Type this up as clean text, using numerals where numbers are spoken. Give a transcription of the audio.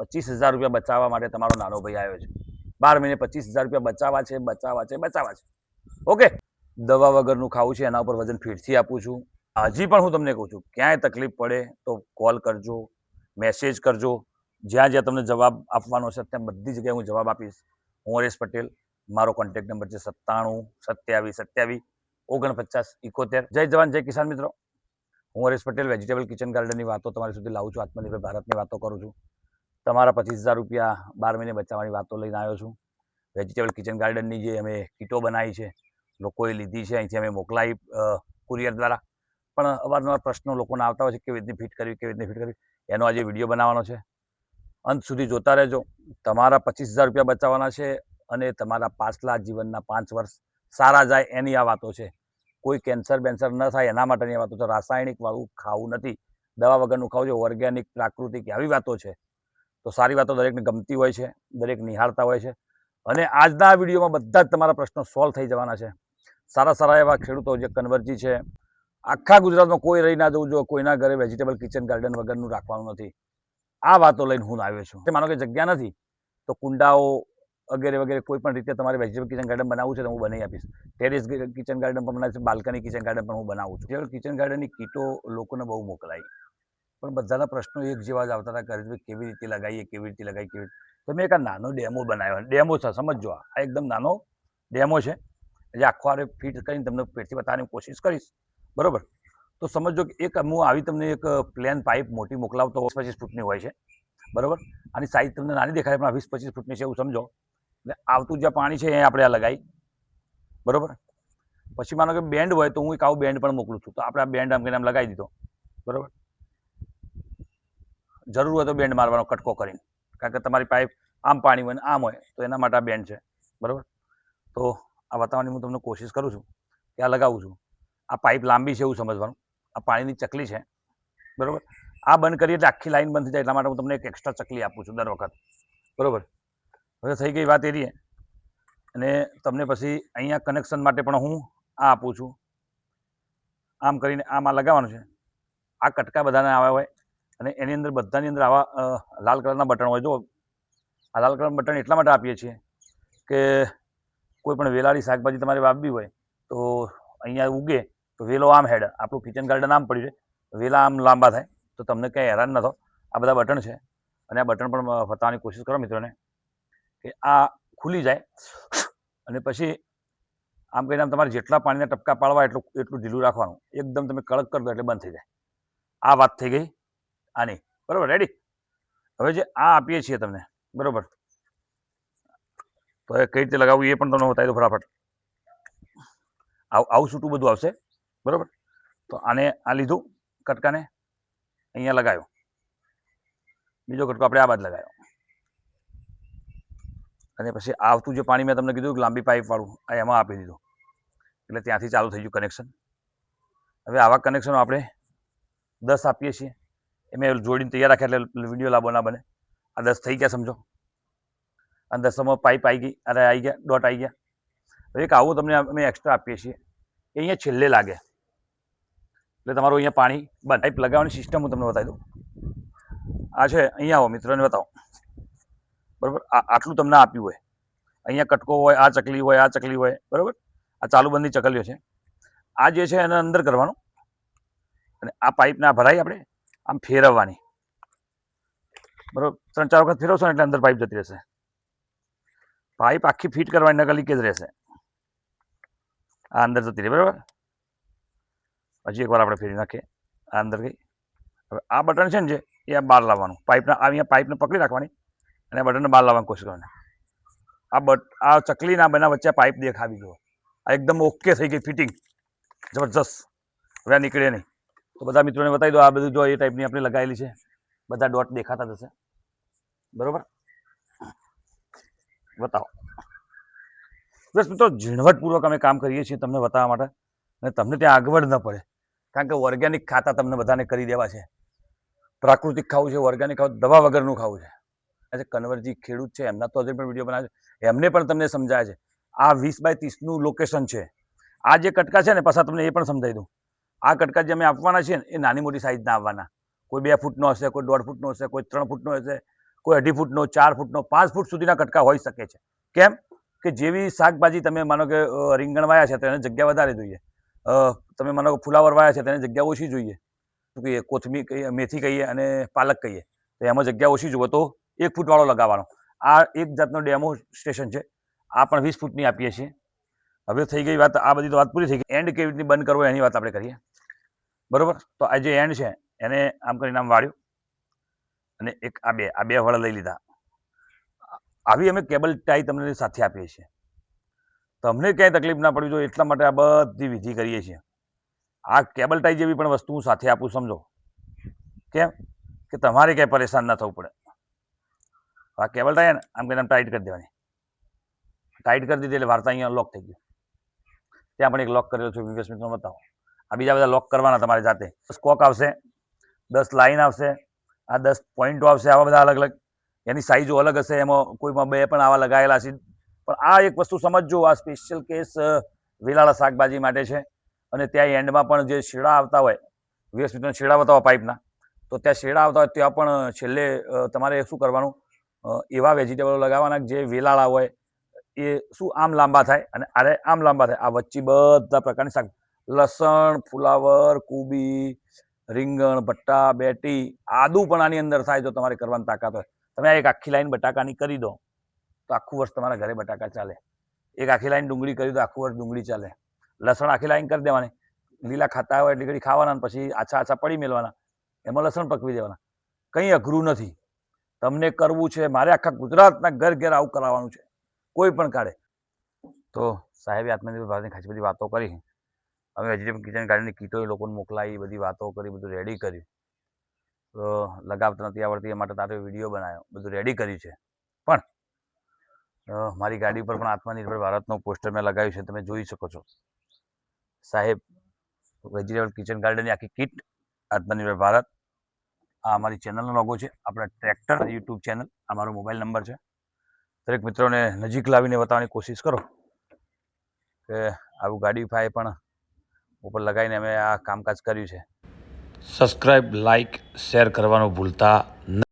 ₹25,000 બચાવવા માટે તમારો નાનો ભાઈ આવ્યો છે. 12 મહિને ₹25,000 બચાવવા છે. ઓકે, દવા વગરનું ખાવું છે, એના ઉપર વજન ફીરથી આપું છું. હજી પણ હું તમને કહું છું, ક્યાંય તકલીફ પડે તો કોલ કરજો, મેસેજ કરજો. જ્યાં જ્યાં તમને જવાબ આપવાનો છે ત્યાં બધી જગ્યાએ હું જવાબ આપીશ. હું હરેશ પટેલ, મારો કોન્ટેક્ટ નંબર છે 9727274971. જય જવાન, જય કિસાન મિત્રો. હું હરેશ પટેલ વેજીટેબલ કિચન ગાર્ડનની વાતો તમારી સુધી લાવું છું, આત્મનિર્ભર ભારતની વાતો કરું છું. તમારા ₹25,000 12 મહિને બચાવવાની વાતો લઈને આવ્યો છું. વેજીટેબલ કિચન ગાર્ડનની જે અમે કીટો બનાવી છે, લોકોએ લીધી છે, અહીંથી અમે મોકલાવી કુરિયર દ્વારા. પણ અવારનવાર પ્રશ્નો લોકોના આવતા હોય છે, કેવી રીતની ફિટ કરવી, એનો આજે વિડીયો બનાવવાનો છે. અંત સુધી જોતા રહેજો. તમારા ₹25,000 બચાવવાના છે અને તમારા પાછલા જીવનના 5 વર્ષ સારા જાય એની આ વાતો છે. કોઈ કેન્સર બેન્સર ન થાય એના માટેની વાતો છે. રાસાયણિક વાળું ખાવું નથી, દવા વગરનું ખાવું છે, ઓર્ગેનિક પ્રાકૃતિક આવી વાતો છે. તો સારી વાતો દરેકને ગમતી હોય છે, દરેક નિહાળતા હોય છે. અને આજના વિડીયોમાં બધા જ તમારા પ્રશ્નો સોલ્વ થઈ જવાના છે. સારા સારા એવા ખેડૂતો જે કન્વર્જી છે, આખા ગુજરાતમાં કોઈ રહી ના જવું જોઈએ, કોઈના ઘરે વેજીટેબલ કિચન ગાર્ડન વગરનું રાખવાનું નથી. આ વાતો લઈને હું આવ્યો છું. માનો કે જગ્યા નથી તો કુંડાઓ વગેરે વગેરે કોઈ પણ રીતે તમારે વેજીટેબલ કિચન ગાર્ડન બનાવવું છે તો હું બનાવી આપીશ. ટેરેસ કિચન ગાર્ડન પણ બનાવીશ, બાલ્કની કિચન ગાર્ડન પણ હું બનાવું છું. કિચન ગાર્ડનની કીટો લોકોને બહુ મોકલાઈ, પણ બધાના પ્રશ્નો એક જેવા જ આવતા હતા કે કેવી રીતે લગાવીએ. તો મેં એક નાનો ડેમો બનાવ્યો. ડેમો છે, સમજો. આ એકદમ નાનો ડેમો છે, જે આખો આરે ફિટ કરીને તમને પેટથી બતાવવાની કોશિશ કરીશ. બરોબર? તો સમજો કે એક હું આવી તમને એક પ્લેન પાઇપ મોટી મોકલાવતો 25 ફૂટની હોય છે. બરોબર? આની સાઈઝ તમને નાની દેખાય પણ 20-25 ફૂટની છે એવું સમજો. એટલે આવતું જ્યાં પાણી છે એ આપણે આ લગાવી. બરોબર? પછી માનો કે બેન્ડ હોય તો હું એક આવું બેન્ડ પણ મોકલું છું. તો આપણે આ બેન્ડ આમ કરીને આમ લગાવી દીધો. બરોબર? જરૂર હોય તો બેન્ડ મારવાનો કટકો કરીને, કારણ કે તમારી પાઇપ આમ પાણી હોય ને આમ હોય તો એના માટે આ બેન્ડ છે. બરોબર? તો આ બતાવવાની હું તમને કોશિશ કરું છું કે આ લગાવું છું. આ પાઇપ લાંબી છે એવું સમજવાનું. આ પાણીની ચકલી છે. બરોબર? આ બંધ કરીએ એટલે આખી લાઈન બંધ થઈ જાય, એટલા માટે હું તમને એક એક્સ્ટ્રા ચકલી આપું છું દર વખત. બરોબર? હવે થઈ ગઈ વાત એરી. અને તમને પછી અહીંયા કનેક્શન માટે પણ હું આ આપું છું. આમ કરીને આમાં લગાવવાનું છે. આ કટકા બધાને આવ્યા હોય અને એની અંદર બધાની અંદર આવા લાલ કલરના બટન હોય. જો આ લાલ કલરના બટન એટલા માટે આપીએ છીએ કે કોઈ પણ વેલાળી શાકભાજી તમારે વાવવી હોય તો અહીંયા ઉગે તો વેલો આમ હેડ, આપણું કિચન ગાર્ડન આમ પડ્યું છે, વેલા આમ લાંબા થાય તો તમને કંઈ હેરાન ન થો. આ બધા બટન છે અને આ બટન પણ બતાવવાની કોશિશ કરો મિત્રોને કે આ ખુલી જાય અને પછી આમ કહીને આમ તમારે જેટલા પાણીના ટપકા પાડવા એટલું ઢીલું રાખવાનું. એકદમ તમે કડક કરી દો એટલે બંધ થઈ જાય. આ વાત થઈ ગઈ આની. બરોબર? રેડી? હવે જે આ આપીએ છીએ તમને, બરોબર, તો એ કઈ રીતે લગાવવું એ પણ તમને બતાવી દો ફટાફટ. આવું છૂટું બધું આવશે. બરોબર? તો આને આ લીધું કટકાને, અહીંયા લગાવ્યો. બીજો કટકો આપણે આ બાદ લગાવ્યો. અને પછી આવતું જે પાણી મેં તમને કીધું કે લાંબી પાઇપ વાળું, આ એમાં આપી દીધું. એટલે ત્યાંથી ચાલુ થઈ ગયું કનેક્શન. હવે આવા કનેક્શનો આપણે 10 આપીએ છીએ. એ મેં જોડીને તૈયાર રાખ્યા એટલે વિડીયો લાંબો ના બને. આ 10 થઈ ગયા સમજો. અને 10માં પાઇપ આવી ગઈ, અરે આવી ગયા, ડોટ આવી ગયા. એક આવું તમને અમે એક્સ્ટ્રા આપીએ છીએ. એ અહીંયા છેલ્લે લાગે એટલે તમારું અહીંયા પાણી બંધ. પાઇપ લગાવવાની સિસ્ટમ હું તમને બતાવી દઉં. આ છે, અહીંયા આવો મિત્રોને બતાવો. બરોબર? આટલું તમને આપ્યું હોય, અહીંયા કટકો હોય, આ ચકલી હોય, આ ચકલી હોય. બરોબર? આ ચાલુ બંધની ચકલીઓ છે. આ જે છે એને અંદર કરવાનું અને આ પાઇપને આ ભરાઈ આપણે આમ ફેરવવાની. બરોબર? 3-4 વખત ફેરવશો ને એટલે અંદર પાઇપ જતી રહેશે. પાઇપ આખી ફિટ કરવાની, નકલ લીકેજ રહેશે. આ અંદર જતી રહે. બરાબર? હજી એકવાર આપણે ફેરી નાખીએ. આ અંદર ગઈ. હવે આ બટન છે ને જે એ આ બહાર લાવવાનું. પાઇપના અહીંયા પાઇપને પકડી રાખવાની અને બટનને બહાર લાવવાની કોશિશ કરવાની. આ ચકલીના બના વચ્ચે પાઇપ દેખાવી દો. આ એકદમ ઓકે થઈ ગઈ ફિટિંગ, જબરજસ્ત. હવે આ નીકળે નહીં. તો બધા મિત્રોને બતાવી દો. આ બધું જો એ ટાઈપની આપણે લગાવેલી છે. બધા ડોટ દેખાતા જશે. બરોબર? બતાવો. બસ મિત્રો, ઝીણવટપૂર્વક અમે કામ કરીએ છીએ તમને બતાવવા માટે, અને તમને ત્યાં આગવડ ન પડે. કારણ કે ઓર્ગેનિક ખાતા તમને બધાને કરી દેવા છે. પ્રાકૃતિક ખાવું છે, ઓર્ગેનિક ખાવું, દવા વગરનું ખાવું છે. આજે કન્વર્જી ખેડૂત છે, એમના તો હજી પણ વિડીયો બનાવે છે, એમને પણ તમને સમજાય છે. આ 20x30નું લોકેશન છે. આ જે કટકા છે ને, પાછા તમને એ પણ સમજાવી દઉં. આ કટકા જે અમે આપવાના છે ને એ નાની મોટી સાઈઝના આવવાના. કોઈ 2 ફૂટનો હશે, કોઈ 1.5 ફૂટનો હશે, કોઈ 3 ફૂટનો હશે, કોઈ 2.5 ફૂટનો, 4 ફૂટનો, 5 ફૂટ સુધીના કટકા હોઈ શકે છે. કેમ કે જેવી શાકભાજી તમે માનો કે રીંગણ વાયા છે તો એને જગ્યા વધારે જોઈએ, તમે માનો કે ફુલાવર વાયા છે તો એને જગ્યા ઓછી જોઈએ, શું કહીએ, કોથમીર કહીએ, મેથી કહીએ અને પાલક કહીએ, તો એમાં જગ્યા ઓછી જુઓ તો 1 ફૂટવાળો લગાવવાનો. આ એક જાતનો ડેમોન્સ્ટ્રેશન છે. આ પણ 20 ફૂટની આપીએ છીએ. હવે થઈ ગઈ વાત, આ બધી તો વાત પૂરી થઈ ગઈ. એન્ડ કેવી રીતે બંધ કરવો એની વાત આપણે કરીએ, બરોબર. તો આ જે એન્ડ છે એને આમ કરીને આમ વાળ્યું અને એક આ બે વળ લઈ લીધા. આવી અમે કેબલ ટાઈ તમને સાથે આપીએ છીએ. તમને ક્યાંય તકલીફ ના પડવી જોઈએ એટલા માટે આ બધી વિધિ કરીએ છીએ. આ કેબલ ટાઈ જેવી પણ વસ્તુ હું સાથે આપું, સમજો. કેમ કે તમારે ક્યાંય પરેશાન ના થવું પડે. આ કેબલ ટાઈ ને આમ કરીને ટાઈટ કરી દેવાની. ટાઈટ કરી દીધી એટલે વાર્તા અહીંયા લોક થઈ ગયું. ત્યાં પણ એક લોક કરેલો છે, 20 મિનિટમાં બતાવો. આ બીજા બધા લોક કરવાના તમારી જાતે. સ્કોક આવશે, 10 લાઈન આવશે, આ 10 પોઈન્ટો આવશે, આવા બધા અલગ અલગ. એની સાઈઝો અલગ હશે, એમાં કોઈમાં 2 પણ આવા લગાવેલા છે. પણ આ એક વસ્તુ સમજજો, આ સ્પેશિયલ કેસ વેલાળા શાકભાજી માટે છે. અને ત્યાં એન્ડમાં પણ જે શેડા આવતા હોય, 20 મિનિટના શેડા આવતા હોય પાઇપના, તો ત્યાં શેડા આવતા હોય ત્યાં પણ છેલ્લે તમારે શું કરવાનું, એવા વેજીટેબલો લગાવવાના જે વેલાળા હોય, એ શું આમ લાંબા થાય અને આરે આમ લાંબા થાય. આ વચ્ચે બધા પ્રકારની શાક, લસણ, ફુલાવર, કોબી, રીંગણ, ભટ્ટા, બેટી, આદુ પણ આની અંદર થાય. જો તમારે કરવાની તાકાત હોય, તમે એક આખી લાઈન બટાકાની કરી દો તો આખું વર્ષ તમારા ઘરે બટાકા ચાલે. એક આખી લાઈન ડુંગળી કરી દો, આખું વર્ષ ડુંગળી ચાલે. લસણ આખી લાઈન કરી દેવાની, લીલા ખાતા હોય એટલી ઘડી ખાવાના, પછી આછા પડી મેળવાના, એમાં લસણ પકવી દેવાના. કંઈ અઘરું નથી. તમને કરવું છે, મારે આખા ગુજરાતના ઘર ઘેર આવું કરાવવાનું છે, કોઈ પણ કાળે. તો સાહેબે આત્મનિર્ભર ભારતની ખાસી બધી વાતો કરી. અમે વેજીટેબલ કિચન ગાર્ડનની કીટો એ લોકોને મોકલાવી, બધી વાતો કરી, બધું રેડી કર્યું. તો લગાવતા નથી આવડતી એ માટે તારો વિડીયો બનાવ્યો, બધું રેડી કર્યું છે. પણ મારી ગાડી પર પણ આત્મનિર્ભર ભારતનું પોસ્ટર મેં લગાવ્યું છે, તમે જોઈ શકો છો. સાહેબ વેજીટેબલ કિચન ગાર્ડનની આખી કીટ, આત્મનિર્ભર ભારત. આ અમારી ચેનલનો લોગો છે, આપણા ટ્રેક્ટર યુટ્યુબ ચેનલ. આ મારો મોબાઈલ નંબર છે. દરેક મિત્રોને નજીક લાવીને બતાવવાની કોશિશ કરો કે આવું ગાડી ફાય પણ ઉપર લગાવીને અમે આ કામકાજ કર્યું છે. સબસ્ક્રાઈબ, લાઇક, શેર કરવાનું ભૂલતા નહીં.